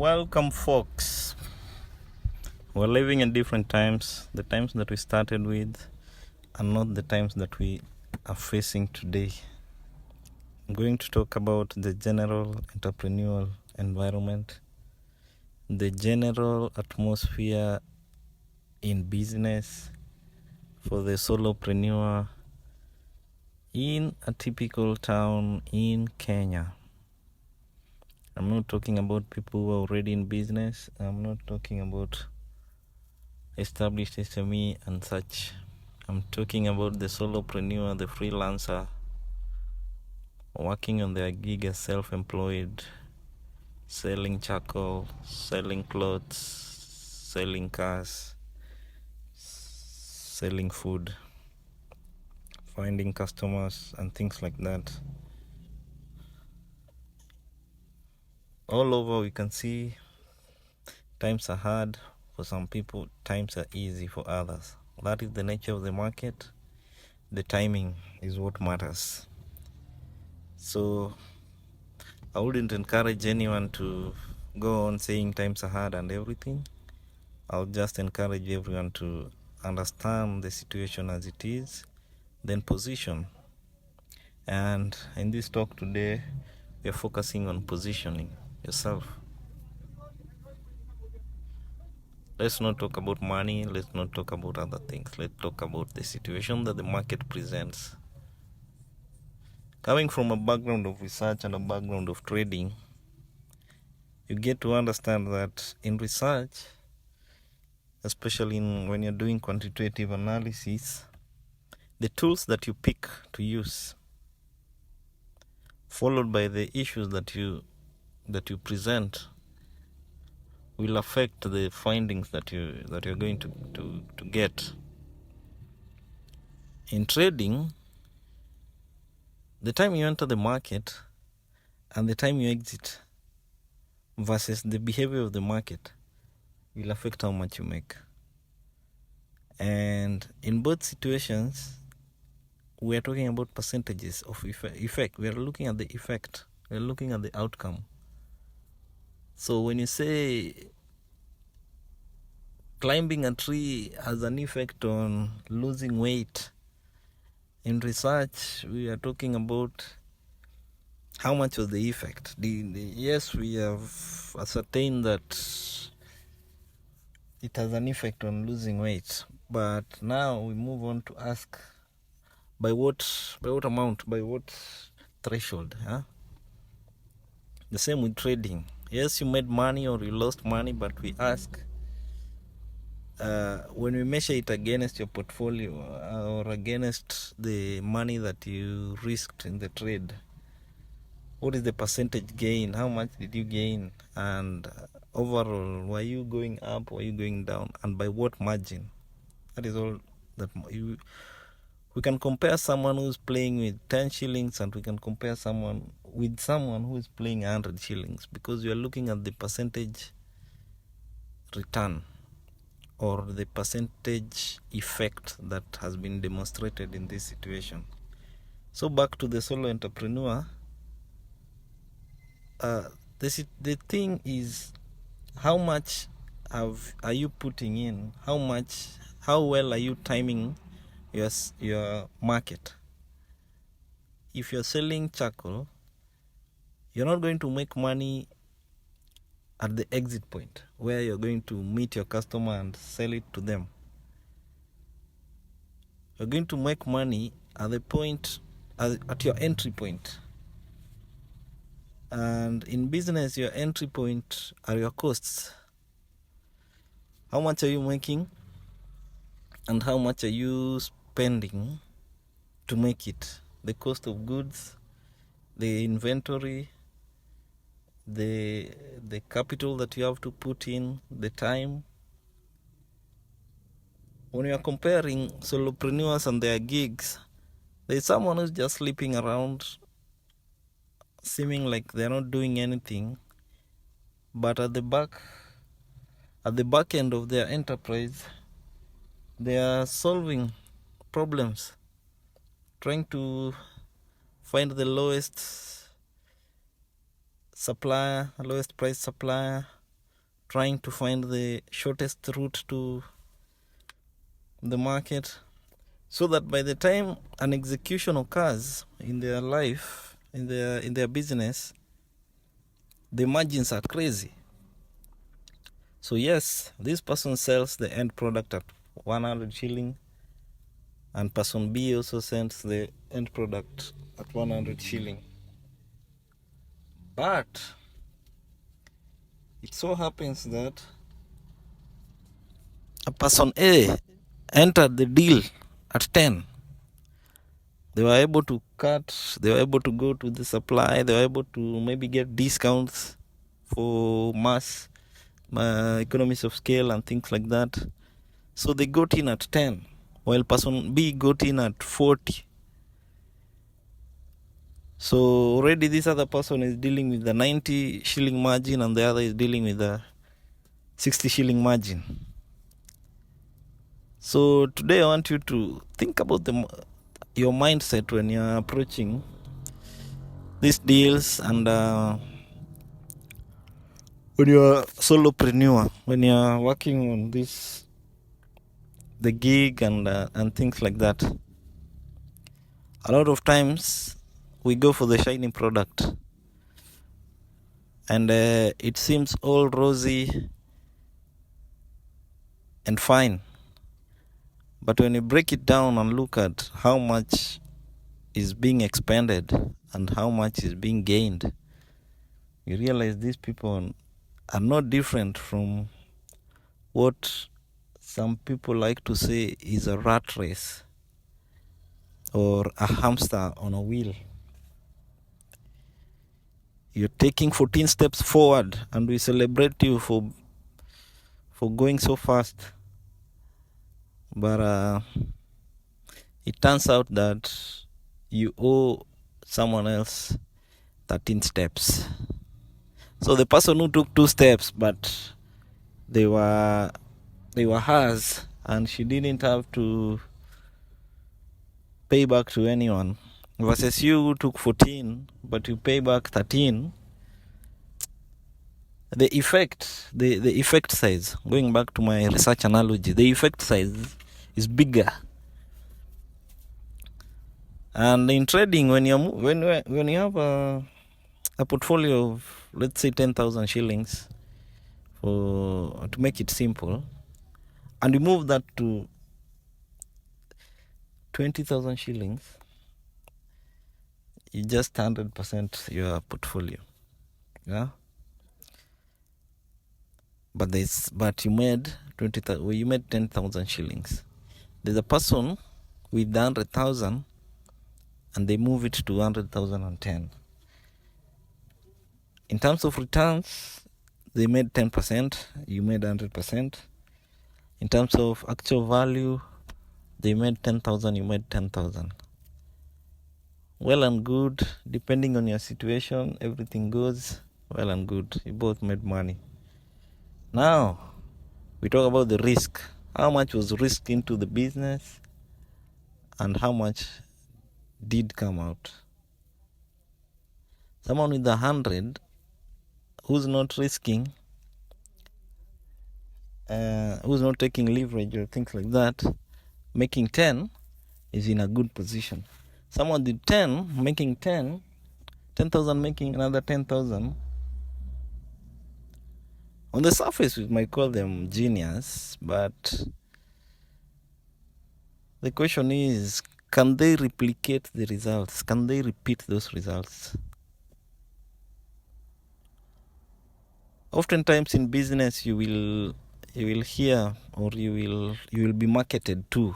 Welcome, folks. We're living in different times. The times that we started with are not the times that we are facing today. I'm going to talk about the general entrepreneurial environment, the general atmosphere in business for the solopreneur in a typical town in Kenya. I'm not talking about people who are already in business. I'm not talking about established SME and such. I'm talking about the solopreneur, the freelancer, working on their gig as self-employed, selling charcoal, selling clothes, selling cars, selling food, finding customers and things like that. All over we can see times are hard for some people, times are easy for others. That is the nature of the market. The timing is what matters. So I wouldn't encourage anyone to go on saying times are hard and everything. I'll just encourage everyone to understand the situation as it is, then position. And in this talk today, we're focusing on positioning yourself. Let's not talk about money. Let's not talk about other things. Let's talk about the situation that the market presents. Coming from a background of research and a background of trading, you get to understand that in research, especially when you're doing quantitative analysis, the tools that you pick to use, followed by the issues that you present, will affect the findings that you're going to get. In trading, the time you enter the market and the time you exit versus the behavior of the market will affect how much you make. And in both situations, we are talking about percentages of effect. We are looking at the effect. We are looking at the outcome. So when you say climbing a tree has an effect on losing weight, in research, we are talking about how much was the effect. Yes, we have ascertained that it has an effect on losing weight, but now we move on to ask by what amount, by what threshold. The same with trading. Yes, you made money or you lost money, but we ask, when we measure it against your portfolio or against the money that you risked in the trade, what is the percentage gain? How much did you gain? And overall, were you going up, were you going down, and by what margin? That is all that we can compare someone who's playing with 10 shillings and we can compare someone who is playing 100 shillings, because you are looking at the percentage return or the percentage effect that has been demonstrated in this situation. So back to the solo entrepreneur, the thing is, how much are you putting in? How well are you timing your market? If you're selling charcoal, you're not going to make money at the exit point where you're going to meet your customer and sell it to them. You're going to make money at the point, at your entry point. And in business, your entry point are your costs. How much are you making and how much are you spending to make it? The cost of goods, the inventory, the capital that you have to put in, the time. When you are comparing solopreneurs and their gigs, there's someone who's just sleeping around, seeming like they're not doing anything, but at the back end of their enterprise, they are solving problems, trying to find the lowest price supplier, trying to find the shortest route to the market, so that by the time an execution occurs in their life, in their business, the margins are crazy. So yes, this person sells the end product at 100 shilling, and person B also sells the end product at 100 shilling. But it so happens that a person A entered the deal at 10. They were able to cut, they were able to go to the supply, they were able to maybe get discounts for mass economies of scale and things like that. So they got in at 10, while person B got in at 40. So already this other person is dealing with the 90 shilling margin, and the other is dealing with the 60 shilling margin. So today I want you to think about your mindset when you're approaching these deals, and when you're a solopreneur, when you're working on the gig and things like that. A lot of times we go for the shiny product, and it seems all rosy and fine. But when you break it down and look at how much is being expended and how much is being gained, you realize these people are not different from what some people like to say is a rat race or a hamster on a wheel. You're taking 14 steps forward, and we celebrate you for going so fast. But it turns out that you owe someone else 13 steps. So the person who took 2 steps, but they were hers, and she didn't have to pay back to anyone, versus you who took 14 but you pay back 13. The effect size, going back to my research analogy, the effect size is bigger. And in trading, when you have a portfolio of, let's say, 10,000 shillings, to make it simple, and you move that to 20,000 shillings, you just 100% your portfolio. Yeah. But you made 10,000 shillings. There's a person with 100,000, and they move it to 100,010. In terms of returns, they made 10%, you made 100%. In terms of actual value, they made 10,000, you made 10,000. Well and good, depending on your situation, everything goes well and good. You both made money. Now, we talk about the risk. How much was risked into the business, and how much did come out? Someone with 100 who's not risking, who's not taking leverage or things like that, making 10 is in a good position. Someone with 10 making 10,000 making another 10,000. On the surface, we might call them genius, but the question is, can they replicate the results? Can they repeat those results? Oftentimes in business, you will hear, or you will be marketed to.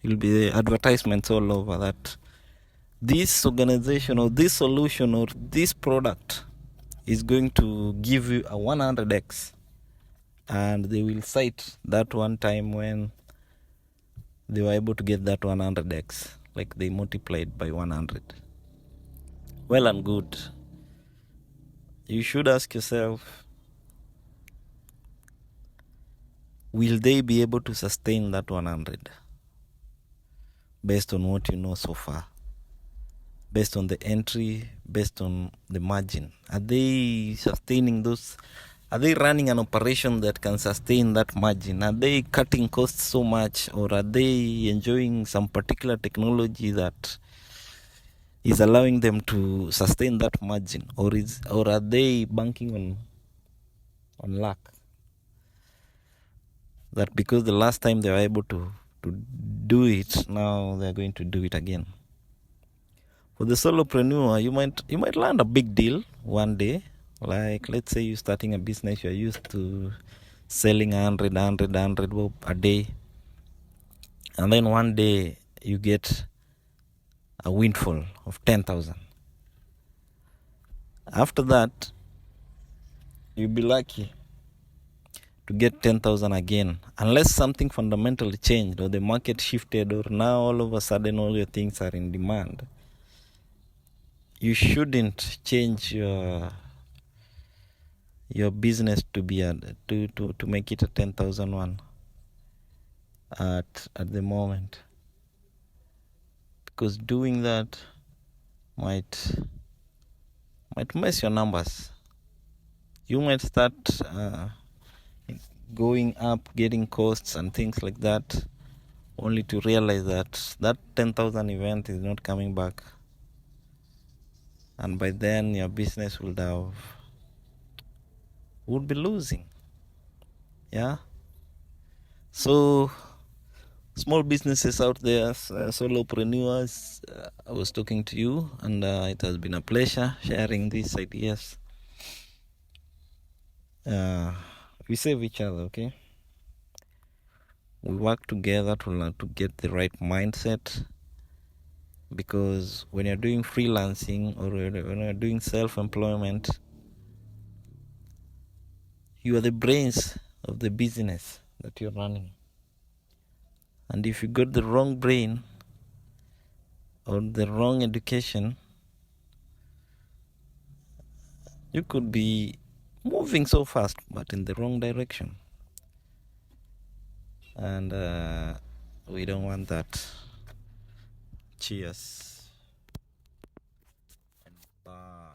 You'll be advertisements all over that this organization or this solution or this product is going to give you a 100x, and they will cite that one time when they were able to get that 100x, like they multiplied by 100. Well and good. You should ask yourself, will they be able to sustain that 100 based on what you know so far? Based on the entry, based on the margin? Are they sustaining those Are they running an operation that can sustain that margin? Are they cutting costs so much, or are they enjoying some particular technology that is allowing them to sustain that margin, or are they banking on luck? That because the last time they were able to do it, now they're going to do it again. For the solopreneur, you might land a big deal one day. Like, let's say you're starting a business, you're used to selling 100 a day, and then one day you get a windfall of 10,000. After that, you'll be lucky to get 10,000 again, unless something fundamentally changed, or the market shifted, or now all of a sudden all your things are in demand. You shouldn't change your business to be to make it a 10,000 one at the moment, because doing that might mess your numbers. You might start going up, getting costs and things like that, only to realize that 10,000 event is not coming back, and by then your business would be losing. Yeah. So small businesses out there, solopreneurs, I was talking to you, and it has been a pleasure sharing these ideas. We save each other, okay? We work together to get the right mindset, because when you're doing freelancing or when you're doing self-employment, you are the brains of the business that you're running. And if you got the wrong brain or the wrong education, you could be moving so fast but in the wrong direction. And we don't want that. Cheers. And bye.